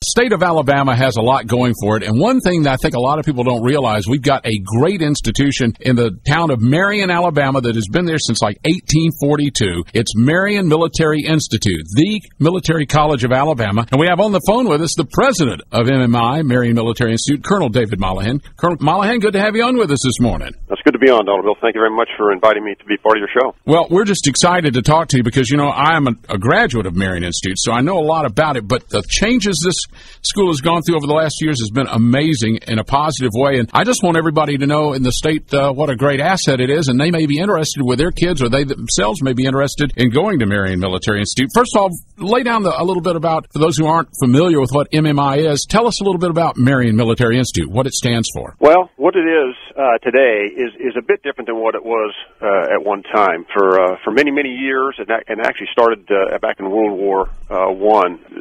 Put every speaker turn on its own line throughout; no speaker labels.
The state of Alabama has a lot going for it, and one thing that I think a lot of people don't realize, we've got a great institution in the town of Marion, Alabama, that has been there since like 1842. It's Marion Military Institute, the military college of Alabama, and we have on the phone with us the president of MMI, Marion Military Institute, Colonel David Mollahan. Colonel Mollahan, good to have you on with us this morning.
That's good to be on, Donald Bill. Thank you very much for inviting me to be part of your show.
Well, we're just excited to talk to you because, you know, I am a graduate of Marion Institute, so I know a lot about it, but the changes this school has gone through over the last years has been amazing in a positive way, and I just want everybody to know in the state what a great asset it is, and they may be interested with their kids, or they themselves may be interested in going to Marion Military Institute. First of all, lay down a little bit about, for those who aren't familiar with what MMI is, tell us a little bit about Marion Military Institute, what it stands for.
Well, what it is today is a bit different than what it was at one time. For many, many years, and actually started back in World War I,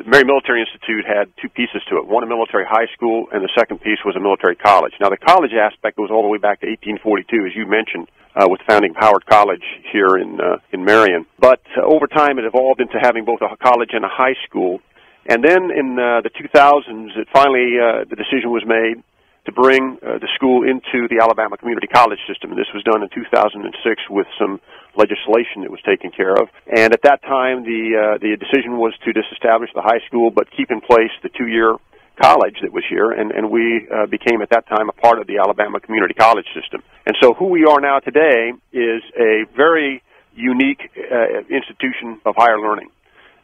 Marion Military Institute had two pieces to it. One, a military high school, and the second piece was a military college. Now, the college aspect goes all the way back to 1842, as you mentioned, with founding Howard College here in Marion. But over time, it evolved into having both a college and a high school. And then in the 2000s, the decision was made to bring the school into the Alabama Community College system. And this was done in 2006 with some legislation that was taken care of. And at that time, the decision was to disestablish the high school, but keep in place the two-year college that was here, and we became at that time a part of the Alabama Community College system. And so who we are now today is a very unique institution of higher learning.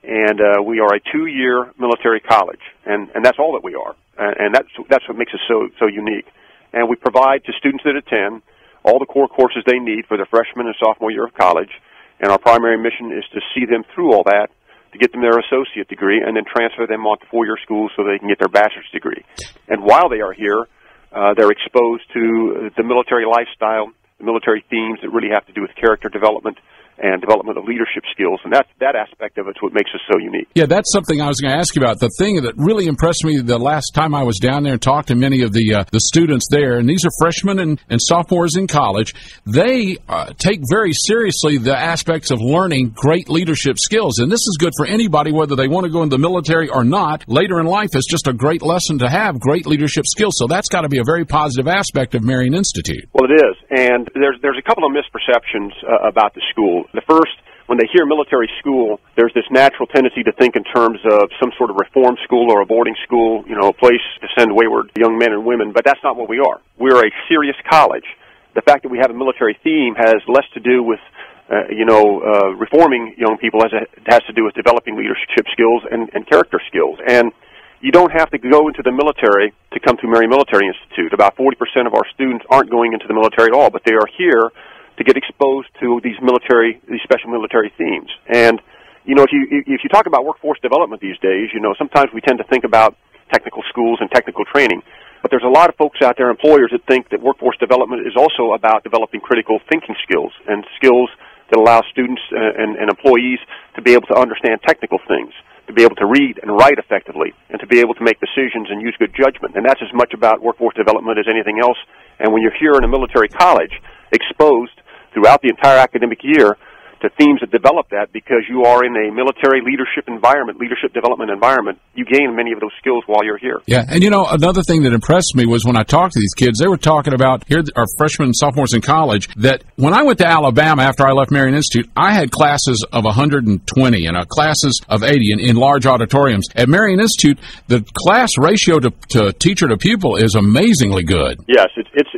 And we are a two-year military college, and that's all that we are. And that's what makes us so unique. And we provide to students that attend all the core courses they need for their freshman and sophomore year of college, and our primary mission is to see them through all that, to get them their associate degree, and then transfer them on to four-year schools so they can get their bachelor's degree. And while they are here, they're exposed to the military lifestyle, the military themes that really have to do with character development and development of leadership skills, and that aspect of it's what makes us so unique.
Yeah, that's something I was going to ask you about. The thing that really impressed me the last time I was down there and talked to many of the students there, and these are freshmen and sophomores in college, they take very seriously the aspects of learning great leadership skills, and this is good for anybody, whether they want to go into the military or not. Later in life, it's just a great lesson to have great leadership skills, so that's got to be a very positive aspect of Marion Institute.
Well, it is, and there's a couple of misperceptions about the school. The first, when they hear military school, there's this natural tendency to think in terms of some sort of reform school or a boarding school, you know, a place to send wayward young men and women, but that's not what we are. We're a serious college. The fact that we have a military theme has less to do with, reforming young people as it has to do with developing leadership skills and character skills. And you don't have to go into the military to come to Marion Military Institute. About 40% of our students aren't going into the military at all, but they are here to get exposed to these special military themes. And, you know, if you talk about workforce development these days, you know, sometimes we tend to think about technical schools and technical training. But there's a lot of folks out there, employers, that think that workforce development is also about developing critical thinking skills and skills that allow students and employees to be able to understand technical things, to be able to read and write effectively, and to be able to make decisions and use good judgment. And that's as much about workforce development as anything else. And when you're here in a military college, exposed throughout the entire academic year to themes that develop that, because you are in a military leadership environment, leadership development environment, you gain many of those skills while you're here.
Yeah, and you know, another thing that impressed me was when I talked to these kids, they were talking about, here are freshmen and sophomores in college, that when I went to Alabama after I left Marion Institute, I had classes of 120 and classes of 80 in large auditoriums. At Marion Institute, the class ratio to teacher to pupil is amazingly good.
Yes, it's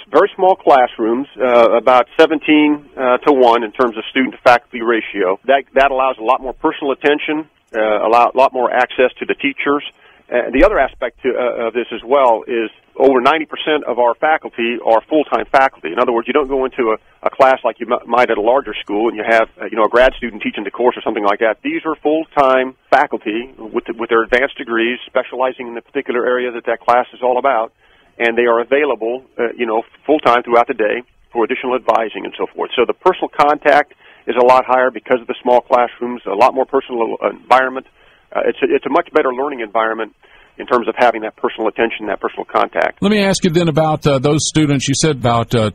very small classrooms, about 17 to 1 in terms of student-to-faculty ratio. That allows a lot more personal attention, a lot more access to the teachers. The other aspect of this as well is over 90% of our faculty are full-time faculty. In other words, you don't go into a class like you might at a larger school and you have a grad student teaching the course or something like that. These are full-time faculty with their advanced degrees, specializing in the particular area that class is all about, and they are available, full-time throughout the day for additional advising and so forth. So the personal contact is a lot higher because of the small classrooms, a lot more personal environment. It's a much better learning environment in terms of having that personal attention, that personal contact.
Let me ask you then about those students. You said about 20%,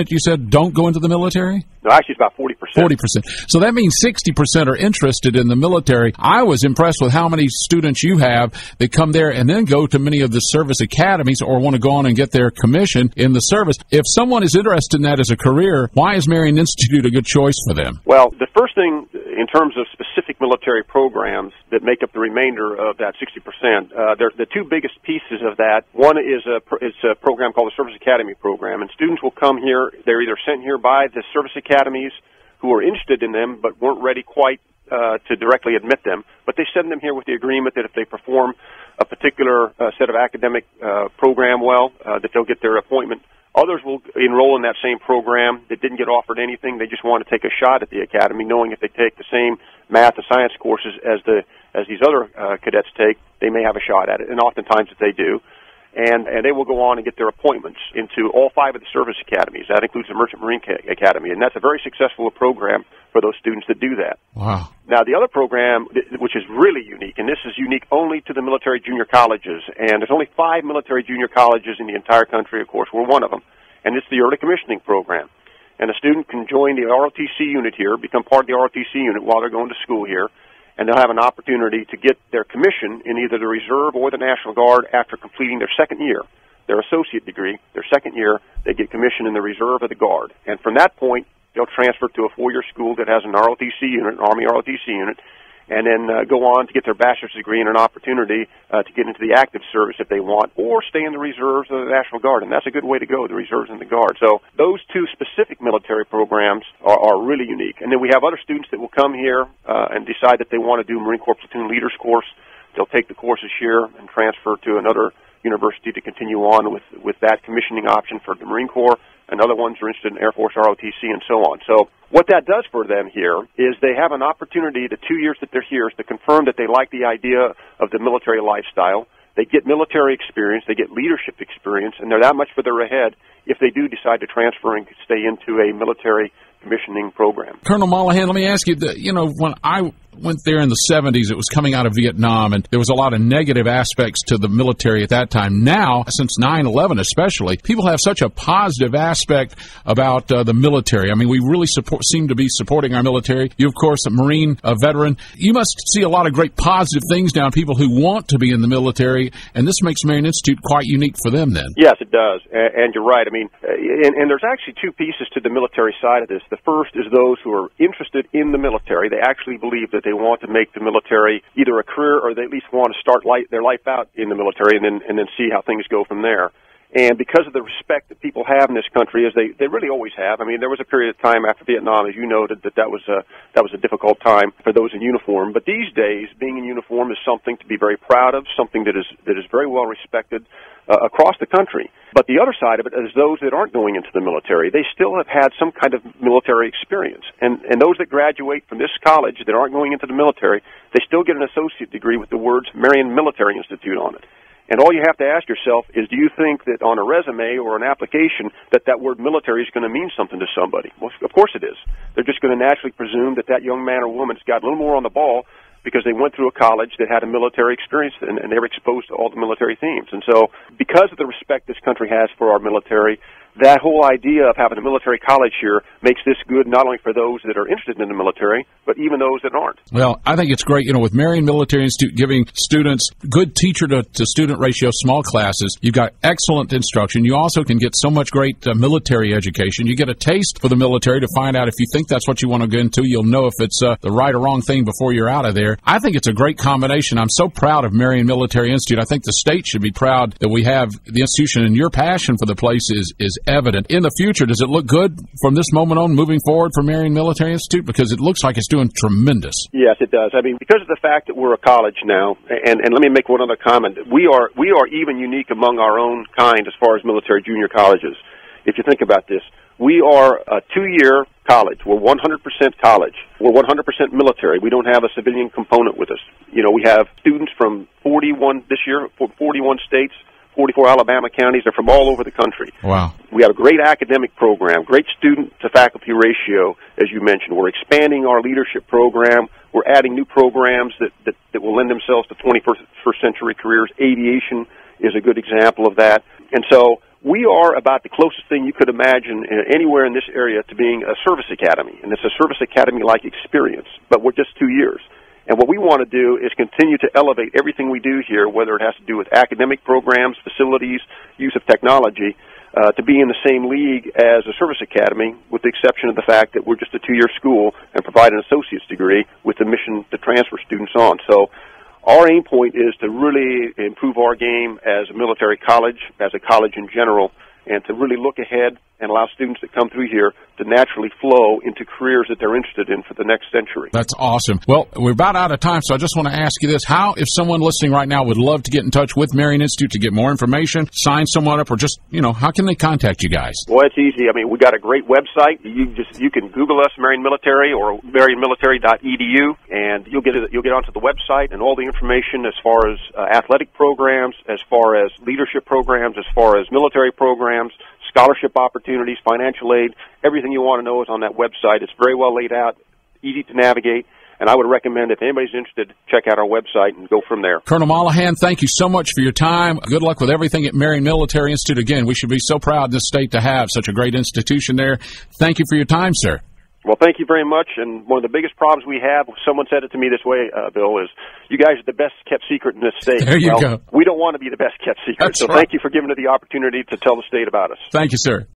you said, don't go into the military?
No, actually it's about 40%.
40%. So that means 60% are interested in the military. I was impressed with how many students you have that come there and then go to many of the service academies or want to go on and get their commission in the service. If someone is interested in that as a career, why is Marian Institute a good choice for them?
Well, the first thing in terms of specific military programs that make up the remainder of that 60%, the two biggest pieces of that. One is a program called the Service Academy program, and students will come here. They're either sent here by the service academies who are interested in them but weren't ready quite to directly admit them, but they send them here with the agreement that if they perform a particular set of academic program well, that they'll get their appointment. Others will enroll in that same program that didn't get offered anything. They just want to take a shot at the academy, knowing if they take the same math and science courses as these other cadets take, they may have a shot at it, and oftentimes if they do. And they will go on and get their appointments into all 5 of the service academies. That includes the Merchant Marine Academy, and that's a very successful program for those students that do that.
Wow.
Now, the other program, which is really unique, and this is unique only to the military junior colleges, and there's only 5 military junior colleges in the entire country, of course. We're one of them, and it's the early commissioning program. And a student can join the ROTC unit here, become part of the ROTC unit while they're going to school here, and they'll have an opportunity to get their commission in either the Reserve or the National Guard after completing their second year, their associate degree. Their second year, they get commission in the Reserve or the Guard. And from that point, they'll transfer to a 4-year school that has an ROTC unit, an Army ROTC unit, and then go on to get their bachelor's degree and an opportunity to get into the active service if they want, or stay in the Reserves or the National Guard. And that's a good way to go, the Reserves and the Guard. So those two specific military programs are really unique. And then we have other students that will come here and decide that they want to do Marine Corps Platoon Leaders course. They'll take the courses here and transfer to another university to continue on with that commissioning option for the Marine Corps, and other ones are interested in Air Force ROTC and so on. So what that does for them here is they have an opportunity, the 2 years that they're here, is to confirm that they like the idea of the military lifestyle. They get military experience, they get leadership experience, and they're that much further ahead if they do decide to transfer and stay into a military commissioning program.
Colonel Mollahan, let me ask you, when I went there in the 70s, it was coming out of Vietnam, and there was a lot of negative aspects to the military at that time. Now, since 9/11 especially, people have such a positive aspect about the military. I mean, we really seem to be supporting our military. You, of course, a Marine, a veteran. You must see a lot of great positive things now, people who want to be in the military, and this makes Marian Institute quite unique for them then.
Yes, it does, and you're right. I mean, and there's actually two pieces to the military side of this. The first is those who are interested in the military. They actually believe that they want to make the military either a career, or they at least want to start their life out in the military and then see how things go from there. And because of the respect that people have in this country, as they really always have. I mean, there was a period of time after Vietnam, as you noted, that was a difficult time for those in uniform. But these days, being in uniform is something to be very proud of, something that is very well respected across the country. But the other side of it is those that aren't going into the military. They still have had some kind of military experience. And those that graduate from this college that aren't going into the military, they still get an associate degree with the words Marian Military Institute on it. And all you have to ask yourself is, do you think that on a resume or an application that word military is going to mean something to somebody? Well, of course it is. They're just going to naturally presume that young man or woman's got a little more on the ball because they went through a college that had a military experience and they were exposed to all the military themes. And so because of the respect this country has for our military, that whole idea of having a military college here makes this good not only for those that are interested in the military, but even those that aren't.
Well, I think it's great, with Marian Military Institute giving students good teacher-to-student ratio, small classes. You've got excellent instruction. You also can get so much great military education. You get a taste for the military to find out if you think that's what you want to get into. You'll know if it's the right or wrong thing before you're out of there. I think it's a great combination. I'm so proud of Marian Military Institute. I think the state should be proud that we have the institution, and your passion for the place is evident. In the future, does it look good from this moment on moving forward for Marian Military Institute? Because it looks like it's doing tremendous.
Yes, it does. I mean, because of the fact that we're a college now, and let me make one other comment. We are even unique among our own kind as far as military junior colleges. If you think about this, we are a 2-year college. We're 100% college. We're 100% military. We don't have a civilian component with us. We have students from 41 this year, 41 states, 44 Alabama counties. They're from all over the country.
Wow.
We have a great academic program, great student-to-faculty ratio, as you mentioned. We're expanding our leadership program. We're adding new programs that will lend themselves to 21st century careers. Aviation is a good example of that. And so we are about the closest thing you could imagine anywhere in this area to being a service academy. And it's a service academy-like experience, but we're just 2 years. And what we want to do is continue to elevate everything we do here, whether it has to do with academic programs, facilities, use of technology, to be in the same league as a service academy, with the exception of the fact that we're just a 2-year school and provide an associate's degree with the mission to transfer students on. So our aim point is to really improve our game as a military college, as a college in general, and to really look ahead and allow students that come through here to naturally flow into careers that they're interested in for the next century.
That's awesome. Well, we're about out of time, so I just want to ask you this. How, if someone listening right now would love to get in touch with Marion Institute to get more information, sign someone up, or just, how can they contact you guys?
Well, it's easy. I mean, we got a great website. You can Google us, Marion Military, or marionmilitary.edu, and you'll get onto the website and all the information as far as athletic programs, as far as leadership programs, as far as military programs, scholarship opportunities, financial aid. Everything you want to know is on that website. It's very well laid out, easy to navigate, and I would recommend if anybody's interested, check out our website and go from there.
Colonel Mollahan, thank you so much for your time. Good luck with everything at Marion Military Institute. Again, we should be so proud in this state to have such a great institution there. Thank you for your time, sir.
Well, thank you very much. And one of the biggest problems we have, someone said it to me this way, Bill, is you guys are the best kept secret in this state.
There you go.
We don't want to be the best kept secret.
That's
so
right.
Thank you for giving us the opportunity to tell the state about us.
Thank you, sir.